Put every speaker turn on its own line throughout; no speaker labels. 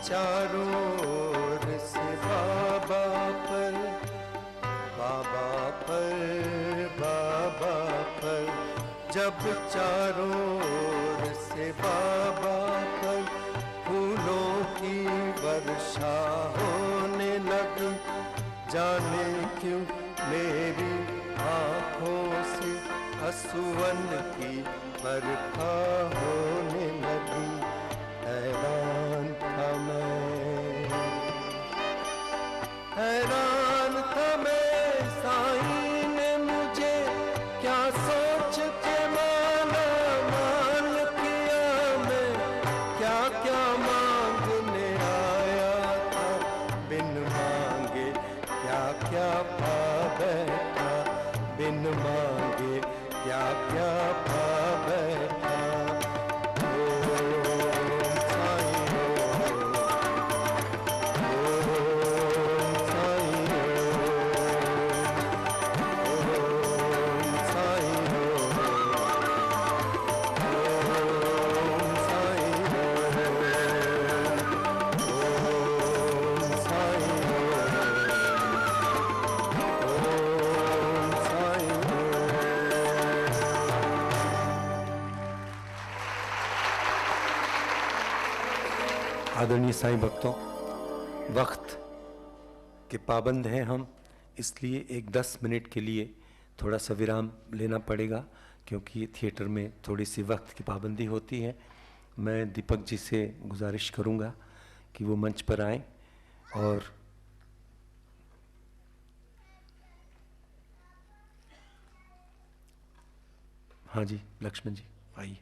चारों ओर से बाबा पर, बाबा पर, बाबा पर, जब चारों ओर से बाबा पर फूलों की वर्षा होने लगी, जाने क्यों मेरी आँखों से आंसुओं की बरखा होने लगी। हैरान था मैं, हैरान था मैं, साईं ने मुझे क्या सोच के माला माल किया। मैं क्या क्या मांगने आया था, बिन मांगे क्या क्या पा बैठा, बिन मांगे क्या क्या पा बैठा। आदरणीय साईं भक्तों, वक्त के पाबंद हैं हम, इसलिए एक 10 मिनट के लिए थोड़ा सा विराम लेना पड़ेगा, क्योंकि थिएटर में थोड़ी सी वक्त की पाबंदी होती है। मैं दीपक जी से गुजारिश करूंगा कि वो मंच पर आएं और हाँ जी, लक्ष्मण जी आइए।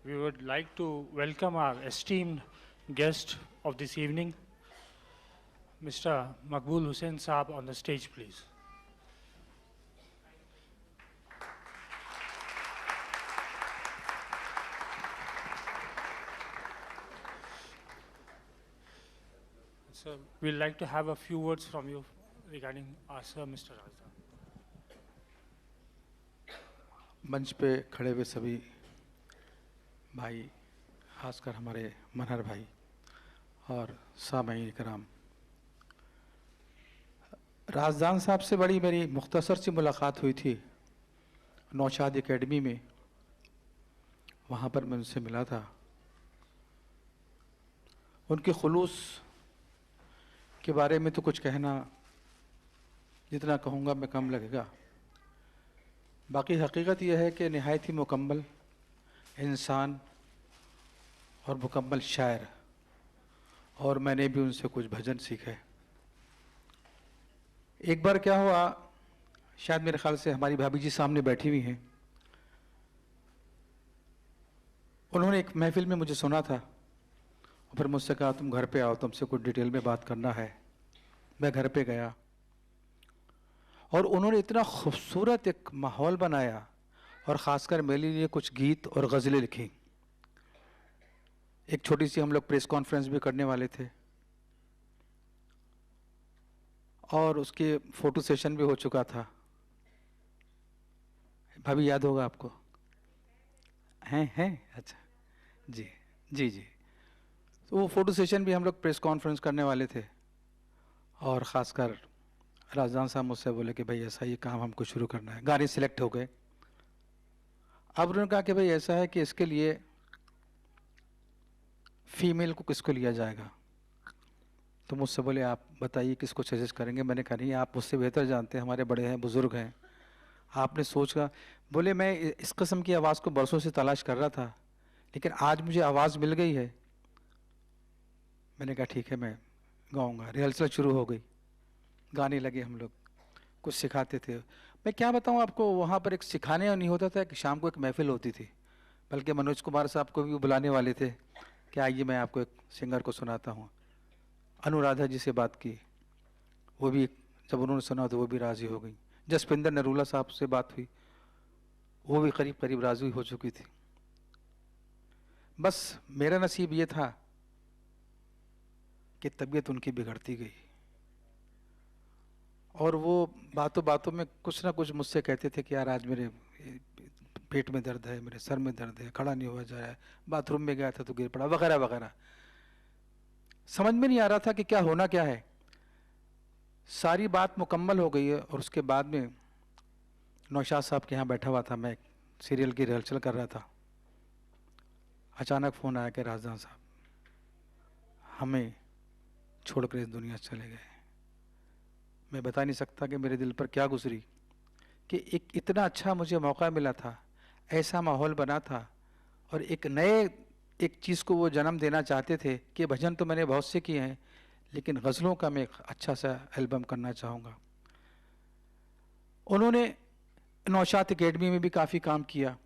We would like to welcome our esteemed guest of this evening, Mr. Maqbool Hussain Saab, on the stage, please. Sir, we'd like to have a few words from you regarding our sir, Mr. Razdan.
मंच पे खड़े हुए सभी भाई, खासकर हमारे मनहर भाई और सामईन कराम, राजदान साहब से बड़ी मेरी मुख्तसर सी मुलाकात हुई थी नौशाद एकेडमी में। वहाँ पर मैं उनसे मिला था। उनके खुलूस के बारे में तो कुछ कहना, जितना कहूँगा मैं कम लगेगा। बाकी हकीकत यह है कि नहायत ही मुकम्मल इंसान और मुकम्मल शायर, और मैंने भी उनसे कुछ भजन सीखे। एक बार क्या हुआ, शायद मेरे ख्याल से हमारी भाभी जी सामने बैठी हुई हैं, उन्होंने एक महफिल में मुझे सुना था और फिर मुझसे कहा तुम घर पे आओ, तुमसे कुछ डिटेल में बात करना है। मैं घर पे गया और उन्होंने इतना खूबसूरत एक माहौल बनाया और ख़ासकर मेरे लिए कुछ गीत और गज़लें लिखी। एक छोटी सी हम लोग प्रेस कॉन्फ्रेंस भी करने वाले थे और उसके फ़ोटो सेशन भी हो चुका था। भाभी याद होगा आपको? हैं अच्छा, जी जी जी। तो वो फ़ोटो सेशन भी हम लोग प्रेस कॉन्फ्रेंस करने वाले थे और ख़ासकर राजदान साहब मुझसे बोले कि भाई ऐसा ये काम हमको शुरू करना है। गाने सिलेक्ट हो गए। अब उन्होंने कहा कि भाई ऐसा है कि इसके लिए फ़ीमेल को किसको लिया जाएगा। तो मुझसे बोले आप बताइए किसको सजेस्ट करेंगे। मैंने कहा नहीं, आप मुझसे बेहतर जानते हैं, हमारे बड़े हैं, बुज़ुर्ग हैं, आपने सोचा। बोले मैं इस किस्म की आवाज़ को बरसों से तलाश कर रहा था, लेकिन आज मुझे आवाज़ मिल गई है। मैंने कहा ठीक है, मैं गाऊंगा। रिहर्सल शुरू हो गई, गाने लगे, हम लोग कुछ सिखाते थे। मैं क्या बताऊं आपको, वहाँ पर एक सिखाने नहीं होता था कि शाम को एक महफिल होती थी, बल्कि मनोज कुमार साहब को भी बुलाने वाले थे कि आइए मैं आपको एक सिंगर को सुनाता हूँ। अनुराधा जी से बात की, वो भी जब उन्होंने सुना तो वो भी राज़ी हो गई। जसपिंदर नरूला साहब से बात हुई, वो भी करीब करीब राज़ी हो चुकी थी। बस मेरा नसीब ये था कि तबीयत उनकी बिगड़ती गई और वो बातों बातों में कुछ ना कुछ मुझसे कहते थे कि यार आज मेरे पेट में दर्द है, मेरे सर में दर्द है, खड़ा नहीं हुआ जा रहा है, बाथरूम में गया था तो गिर पड़ा, वगैरह वगैरह। समझ में नहीं आ रहा था कि क्या होना क्या है। सारी बात मुकम्मल हो गई है और उसके बाद में नौशाद साहब के यहाँ बैठा हुआ था, मैं सीरियल की रिहर्सल कर रहा था। अचानक फ़ोन आया कि राजदान साहब हमें छोड़कर इस दुनिया से चले गए। मैं बता नहीं सकता कि मेरे दिल पर क्या गुजरी कि एक इतना अच्छा मुझे मौका मिला था, ऐसा माहौल बना था और एक चीज़ को वो जन्म देना चाहते थे कि भजन तो मैंने बहुत से किए हैं लेकिन गज़लों का मैं एक अच्छा सा एल्बम करना चाहूँगा। उन्होंने नौशाद एकेडमी में भी काफ़ी काम किया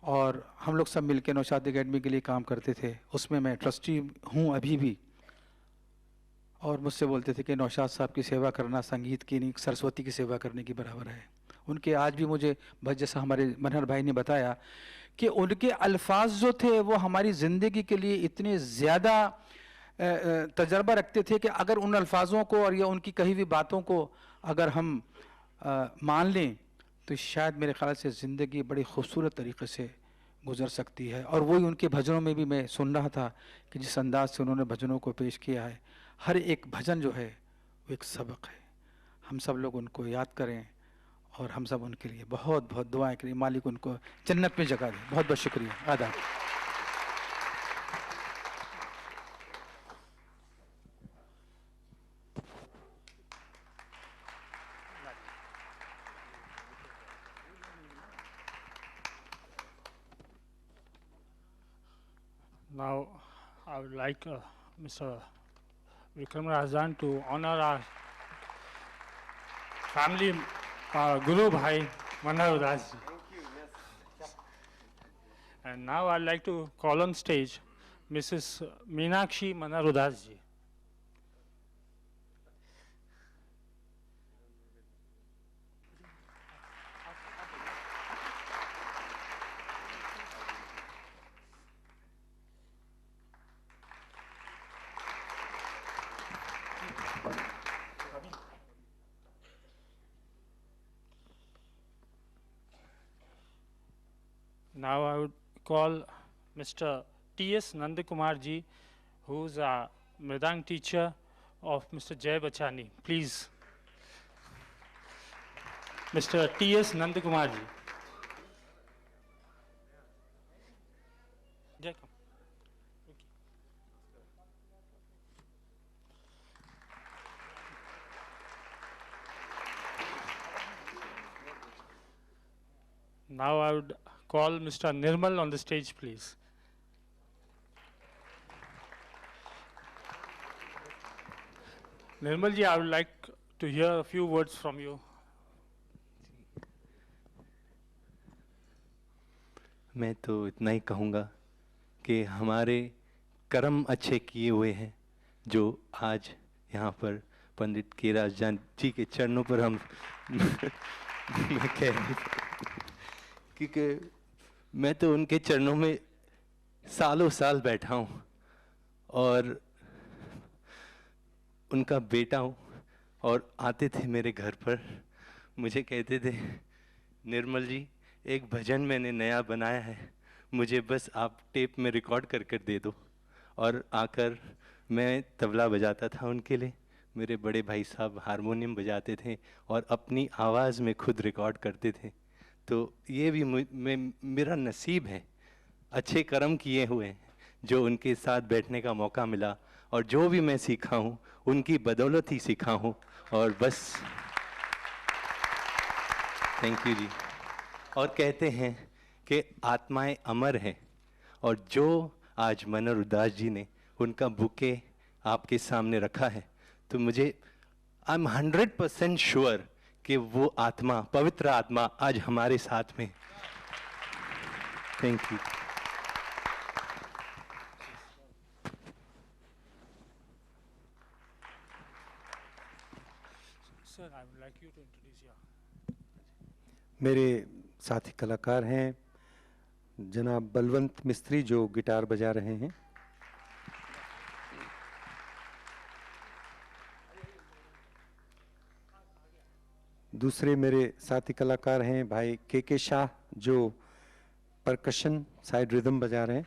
और हम लोग सब मिलकर नौशाद एकेडमी के लिए काम करते थे। उसमें मैं ट्रस्टी हूँ अभी भी। और मुझसे बोलते थे कि नौशाद साहब की सेवा करना संगीत की नहीं, सरस्वती की सेवा करने के बराबर है। उनके आज भी मुझे बस जैसा हमारे मनहर भाई ने बताया कि उनके अल्फाज जो थे वो हमारी ज़िंदगी के लिए इतने ज़्यादा तजर्बा रखते थे कि अगर उन अल्फाजों को और या उनकी कही हुई बातों को अगर हम मान लें तो शायद मेरे ख़्याल से ज़िंदगी बड़ी खूबसूरत तरीक़े से गुज़र सकती है। और वही उनके भजनों में भी मैं सुन रहा था कि जिस अंदाज से उन्होंने भजनों को पेश किया है, हर एक भजन जो है वो एक सबक है। हम सब लोग उनको याद करें और हम सब उनके लिए बहुत बहुत दुआएं करें, मालिक उनको जन्नत में जगह दे। बहुत बहुत शुक्रिया, आदाब।
Now, I would like Mr. Vikram Razdan to honor our family Guru Bhai Manhar Udas ji. And now I'd like to call on stage Mrs. Meenakshi Manhar Udas ji. Now I would call Mr. T.S. Nandakumar ji, who's a Mridang teacher of Mr. Jay Bachani. Please, Mr. T.S. Nandakumar ji. Jay, come. Now I would call Mr. Nirmal on the stage, please. Nirmal ji, I would like to hear a few words from you.
मैं तो इतना ही कहूँगा कि हमारे कर्म अच्छे किए हुए हैं जो आज यहाँ पर पंडित के राजजान जी के चरणों पर हम मैं कह क्योंकि मैं तो उनके चरणों में सालों साल बैठा हूँ और उनका बेटा हूँ। और आते थे मेरे घर पर, मुझे कहते थे निर्मल जी एक भजन मैंने नया बनाया है, मुझे बस आप टेप में रिकॉर्ड कर कर दे दो। और आकर मैं तबला बजाता था उनके लिए, मेरे बड़े भाई साहब हारमोनियम बजाते थे और अपनी आवाज़ में खुद रिकॉर्ड करते थे। तो ये भी मेरा नसीब है, अच्छे कर्म किए हुए हैं जो उनके साथ बैठने का मौका मिला। और जो भी मैं सीखा हूँ उनकी बदौलत ही सीखा हूँ। और बस थैंक यू जी। और कहते हैं कि आत्माएं अमर हैं, और जो आज मनहर उदास जी ने उनका बुके आपके सामने रखा है, तो मुझे आई एम 100% श्योर कि वो आत्मा, पवित्र आत्मा आज हमारे साथ में। Thank you.
Sir, I would like you to introduce your.
मेरे साथी कलाकार हैं जनाब बलवंत मिस्त्री जो गिटार बजा रहे हैं, दूसरे मेरे साथी कलाकार हैं भाई के शाह, जो परकशन साइड रिदम बजा रहे हैं।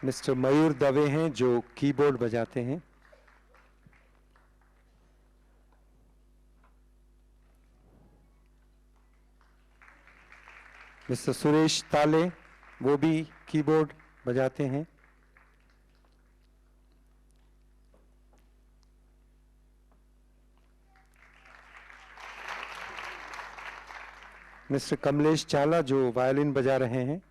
मिस्टर मयूर दवे हैं जो कीबोर्ड बजाते हैं। मिस्टर सुरेश ताले, वो भी कीबोर्ड बजाते हैं। मिस्टर कमलेश चाला जो वायलिन बजा रहे हैं।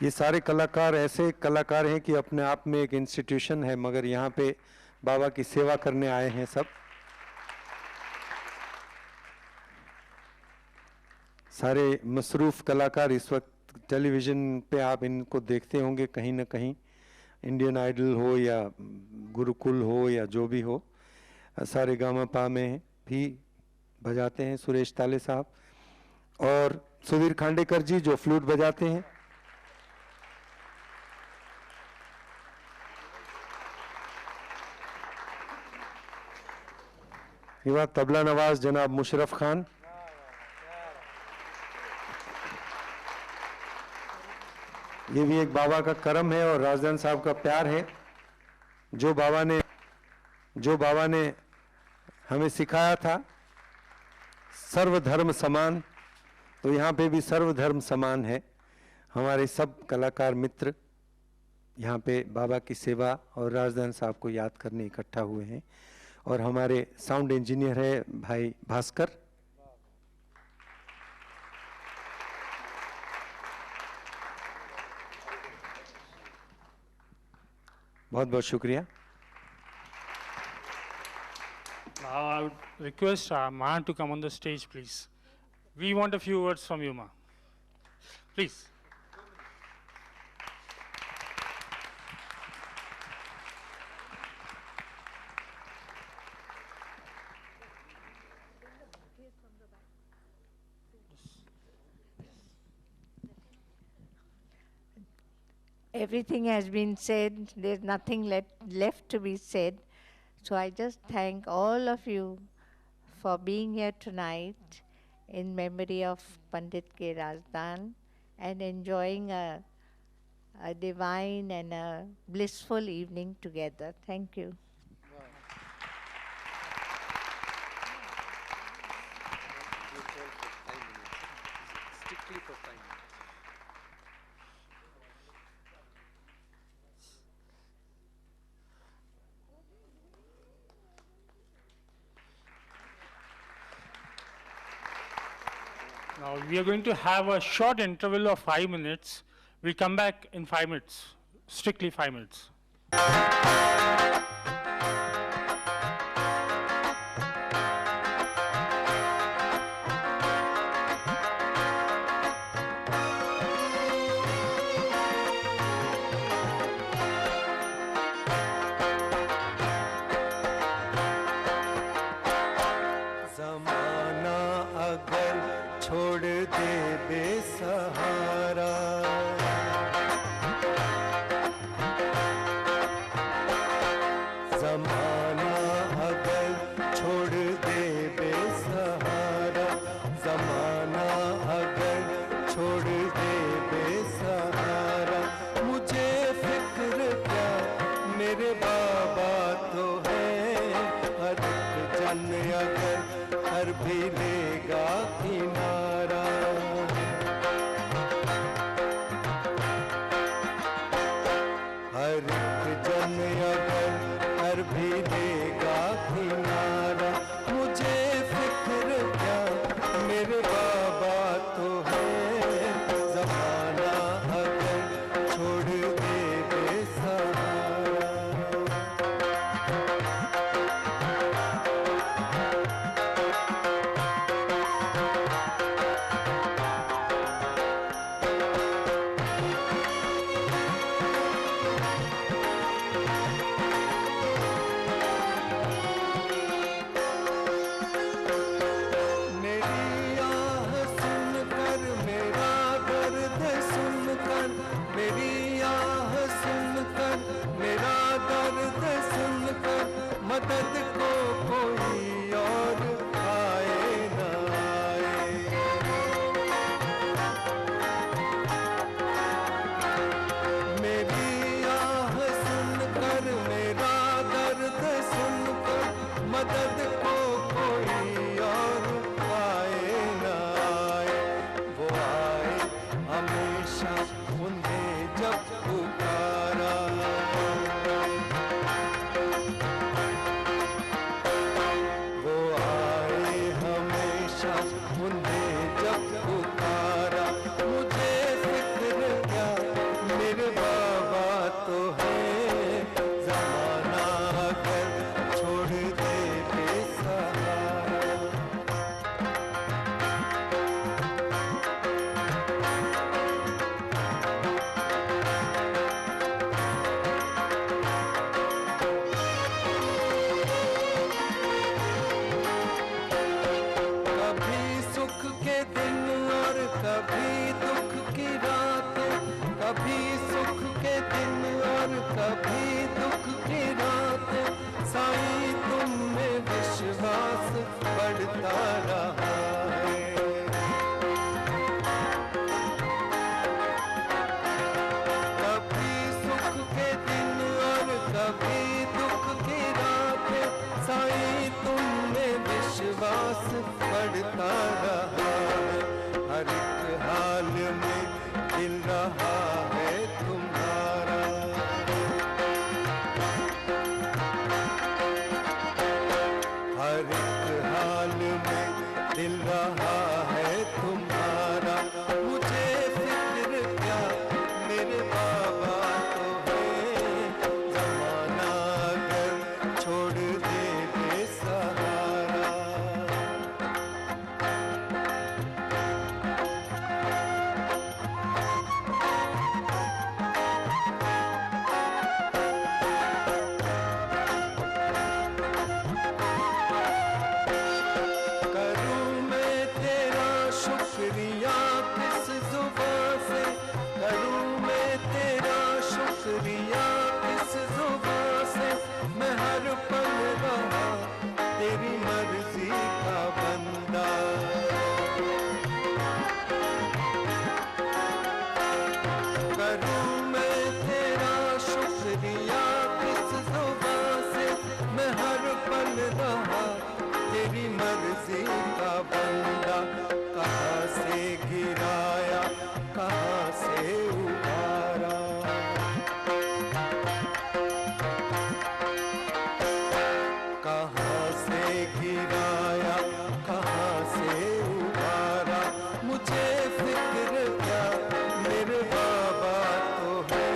ये सारे कलाकार ऐसे कलाकार हैं कि अपने आप में एक इंस्टीट्यूशन है, मगर यहाँ पे बाबा की सेवा करने आए हैं सब। सारे मसरूफ़ कलाकार इस वक्त टेलीविज़न पे आप इनको देखते होंगे कहीं ना कहीं, इंडियन आइडल हो या गुरुकुल हो या जो भी हो, सारे गामा पा में भी बजाते हैं सुरेश ताले साहब। और सुधीर खांडेकर जी जो फ्लूट बजाते हैं। ये बात तबला नवाज जनाब मुशर्रफ खान। ये भी एक बाबा का करम है और राजदान साहब का प्यार है, जो बाबा ने हमें सिखाया था सर्वधर्म समान, तो यहाँ पे भी सर्वधर्म समान है। हमारे सब कलाकार मित्र यहाँ पे बाबा की सेवा और राजदान साहब को याद करने इकट्ठा हुए हैं। और हमारे साउंड इंजीनियर है भाई भास्कर। बहुत बहुत शुक्रिया।
Now I would request Ma to come on the stage, please. We want a few words from you, Ma. Please.
Everything has been said. There's nothing left to be said. So I just thank all of you for being here tonight in memory of Pandit K. Razdan and enjoying a divine and a blissful evening together. Thank you.
Now we are going to have a short interval of 5 minutes. We'll come back in 5 minutes, strictly 5 minutes.
ज़माना अगर छोड़ दे बेसहारा, ज़माना अगर छोड़ दे बेसहारा, ज़माना अगर छोड़ दे बेसहारा, मुझे फिक्र क्या मेरे बाबा तो है। हर एक जन अगर हर भी लेगा किनारा, हर एक जन अगर हर भी लेगा किनारा, मुझे फिक्र क्या मेरे बाबा तो है। ज़माना अगर छोड़ दे बेसहारा, कर मेरा दर्द सुनकर मदद को कोई और आए न आए, वो आए हमेशा उन्हें जब पुकारा। वो आए हमेशा उन्हें जब पुकारा। मुझे फिक्र क्या मेरे बाबा तो है, ज़माना अगर छोड़ दे बेसहारा। कभी सुख के दिन और कभी दुख की रातें, कभी सुख के दिन और कभी दुख की रातें, साईं तुम में विश्वास बढ़ता रहा है। कभी सुख के दिन और कभी दुख की रातें, साईं तुम में विश्वास बढ़ता रहा है। हर एक हाल में दिल रहा है तुम्हारा। हर एक हाल में दिल रहा है तुम्हारा। मुझे फिक्र क्या मेरे बाबा तो है, ज़माना अगर छोड़ दे बेसहारा। करूं मैं तेरा शुक्रिया किस जुबां से, करूं मैं तेरा शुक्रिया किस जुबां से, मैं हर पल रहा तेरी मर्जी का बंदा। करूं मैं तेरा शुक्रिया किस जुबां से, मैं हर पल रहा तेरी मर्जी का बंदा। कहाँ से गिराया कहाँ से उबारा, कहाँ से गिराया कहाँ से उबारा। मुझे फिक्र क्या मेरे बाबा तो है,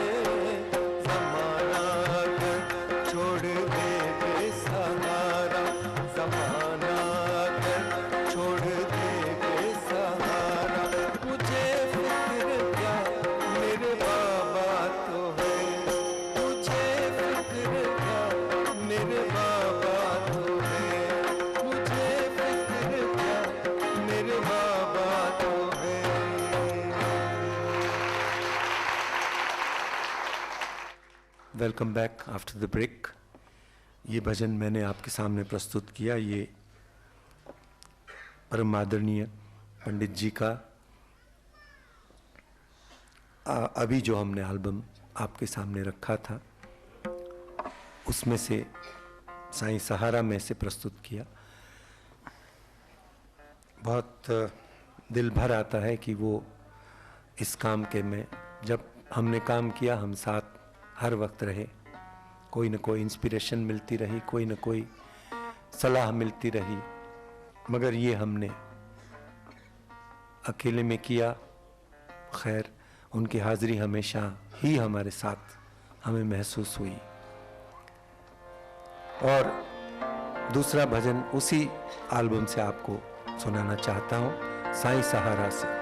ज़माना अगर छोड़ दे बेसहारा। ज़माना अगर छोड़ दे बेसहारा। मुझे फिक्र क्या मेरे बाबा तो है, मुझे फिक्र क्या मेरे बाबा तो है, मुझे फिक्र क्या मेरे बाबा तो है। Welcome back after the break. ये भजन मैंने आपके सामने प्रस्तुत किया। ये परम आदरणीय पंडित जी का अभी जो हमने एल्बम आपके सामने रखा था उसमें से साईं सहारा में से प्रस्तुत किया। बहुत दिल भर आता है कि वो इस काम के में जब हमने काम किया हम साथ हर वक्त रहे, कोई न कोई इंस्पिरेशन मिलती रही, कोई न कोई सलाह मिलती रही, मगर ये हमने अकेले में किया। खैर उनकी हाज़िरी हमेशा ही हमारे साथ हमें महसूस हुई। और दूसरा भजन उसी एल्बम से आपको सुनाना चाहता हूँ, साईं सहारा से।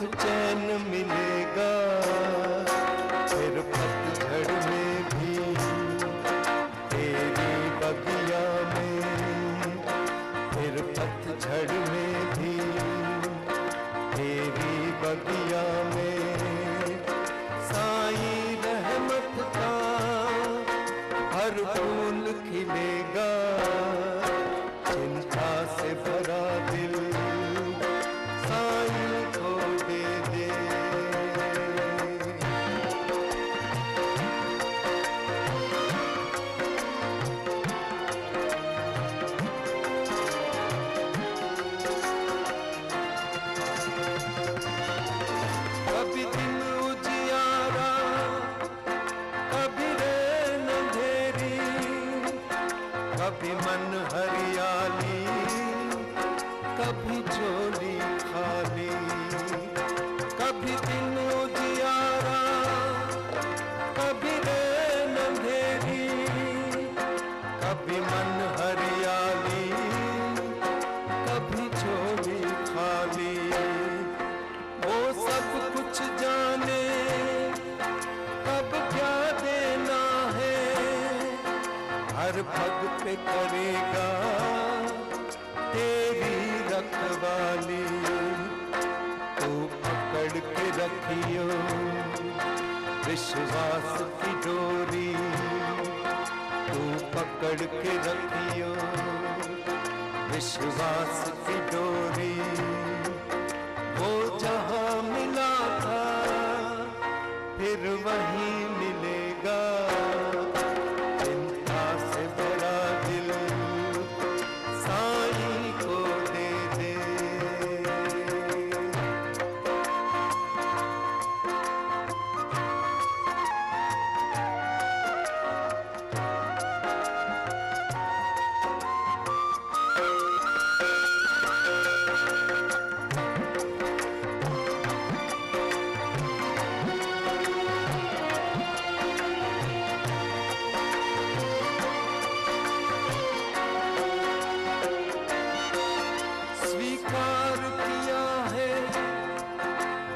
सुख चैन मिलेगा, फिर पतझड़ में भी तेरी बगिया में, फिर पतझड़ में भी तेरी बगिया में साईं रहमत का हर फूल खिलेगा, चिंता से भरा दिल साईं को दे दे। कभी दिन उजियारा, कभी रैन अंधेरी, कभी मन हरियाली, कभी झोली खाली। कभी दिन उजियारा, कभी रैन अंधेरी, कभी मन हरियाली, कभी झोली खाली। वो सब कुछ जाने कब क्या देना है, हर पग पे करेगा तेरी रखवाली। तू पकड़ के रखियो विश्वास की डोरी, तू पकड़ के रखियो विश्वास की डोरी। वो जहाँ मिला था फिर वहीं मिलेगा, चिंता से भरा दिल साईं को दे दे। स्वीकार किया है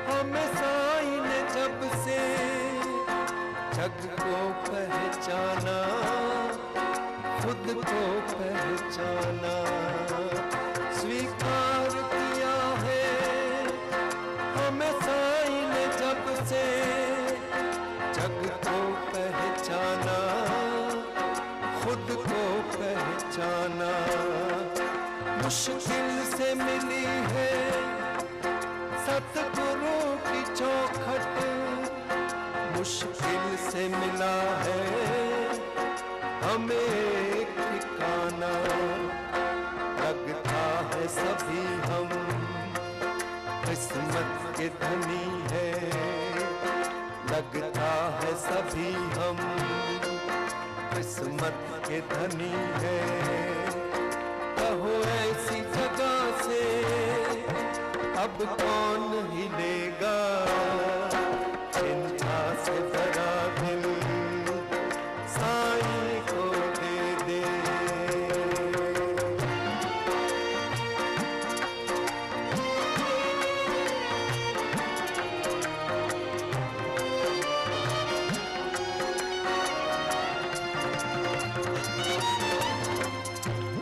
हमें साईं ने जब से, जग को पहचाना, खुद को पहचाना। स्वीकार किया है हमें साईं ने जब से, जग को पहचाना, खुद को पहचाना। मुश्किल से मिली है सतगुरु की चौखट, मुश्किल से मिला है हमें एक ठिकाना। लगता है सभी हम किस्मत के धनी है, लगता है सभी हम किस्मत के धनी है। कहो ऐसी जगह से अब कौन हिलेगा, चिंता से भरा दिल साईं को दे दे।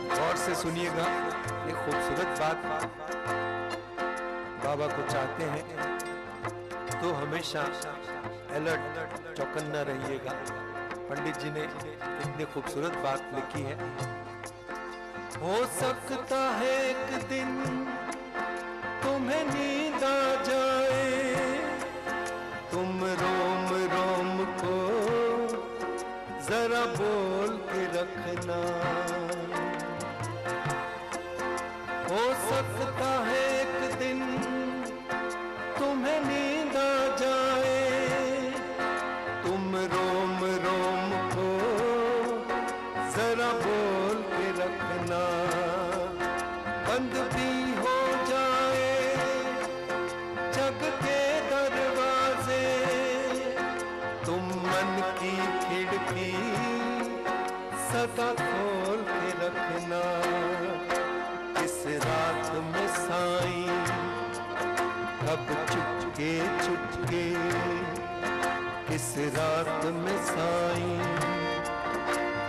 गौर से सुनिएगा, ये खूबसूरत बात बाबा को चाहते हैं तो हमेशा अलर्ट चौकन्ना रहिएगा। पंडित जी ने इतनी खूबसूरत बात लिखी है। हो सकता है एक दिन तुम्हें नींद आ जाए, तुम रोम रोम को जरा बोल के रखना। हो सकता है एक दिन तुम्हें नींद आ जाए, तुम रोम रोम को जरा बोल के रखना। बंद भी हो जाए जग के दरवाजे, तुम मन की खिड़की सदा खोल के रखना। इस रात में साईं कब चुपके चुपके किस रात में साईं,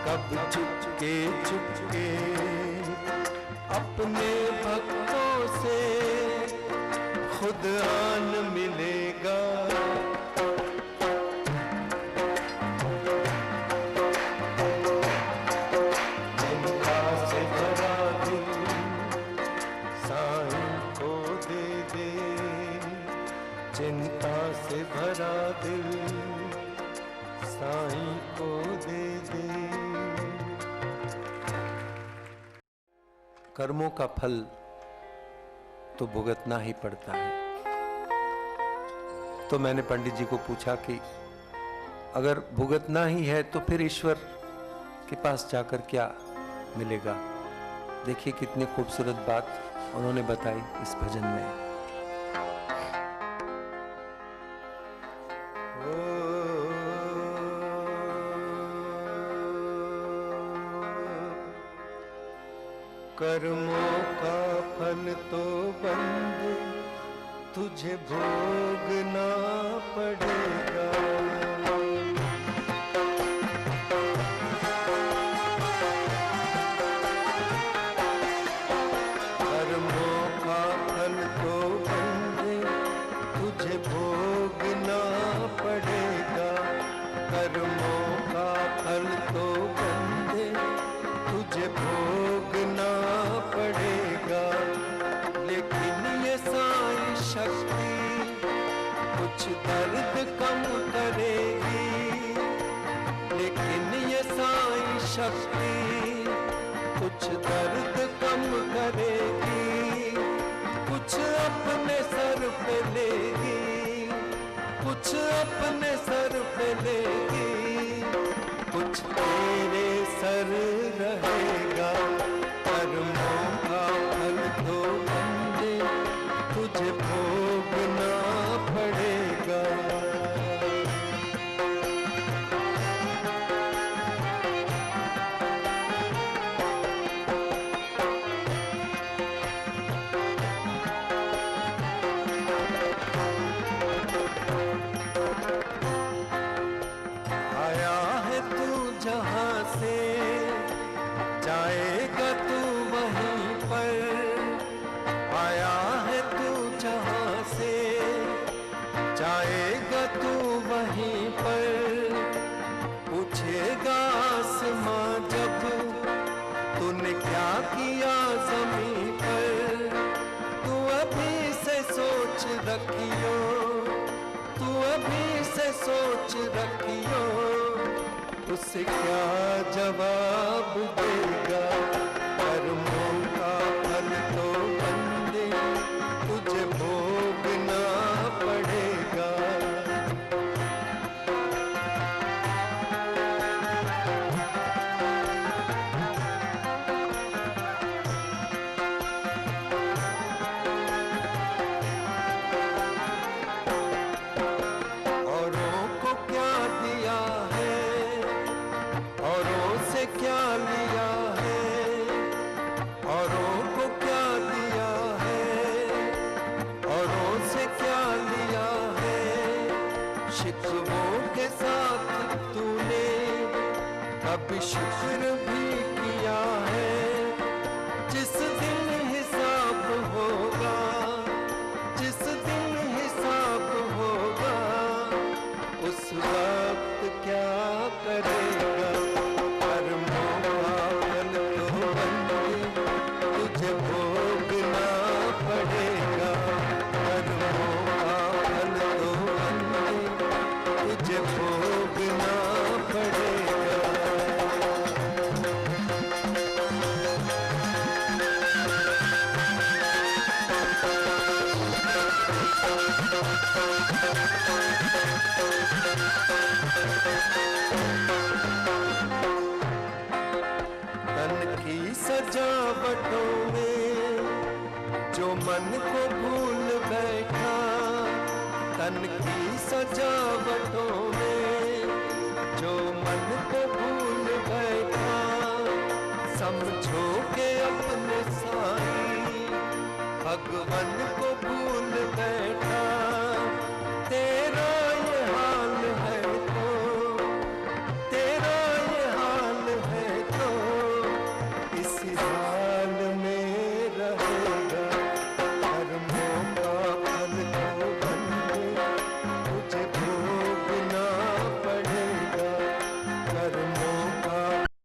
कब चुपके चुपके अपने भक्तों से खुद आन मिलेगा। चिंता से भरा दिल साईं को दे दे, चिंता से भरा दिल साईं को दे दे। कर्मों का फल तो भुगतना ही पड़ता है। तो मैंने पंडित जी को पूछा कि अगर भुगतना ही है तो फिर ईश्वर के पास जाकर क्या मिलेगा। देखिए कितनी खूबसूरत बात उन्होंने बताई इस भजन में। कर्मों का फल तो बंदे तुझे भोगना पड़ेगा। कर्मों का फल तो बंदे तुझे भोगना पड़ेगा। कर्मों का फल तो बंदे तुझे भोगना पड़ेगा। लेकिन ये सारी शक्ति कुछ दर्द कम करेगी। लेकिन ये सारी शक्ति कुछ दर्द कम करेगी। कुछ अपने सर पे लेगी, कुछ अपने सर पे लेगी, कुछ तेरे सर रहेगा। कर्मों का फल तो बंदे तुझे भोगना पड़ेगा। आया है तू जहां से, जाएगा तू वहीं पर। आया है तू जहां से, जाएगा तू वहीं पर। पूछेगा आसमां जब तूने क्या किया ज़मीं पर। तू अभी से सोच रखियो, तू अभी से सोच रखियो, उसे क्या जवाब देगा। कर्मों का फल तो बंदे तुझे भोगना पड़ेगा। औरों को क्या दिया है, औरों से क्या लिया है। औरों को क्या दिया है, औरों से क्या लिया है। शिकवों के साथ तूने कभी शुक्र भी किया है। जिस दिन हिसाब होगा, जिस दिन हिसाब होगा, उस वक्त क्या करेगा। कर्मों का फल तो बंदे तुझे भोगना पड़ेगा। कर्मों का फल तो बंदे तुझे भोगना पड़ेगा। तन की सजावटों में जो मन को भूल बैठा। तन की सजावटों में जो मन को भूल बैठा। समझो के अपने साईं भगवान को भूल बैठा।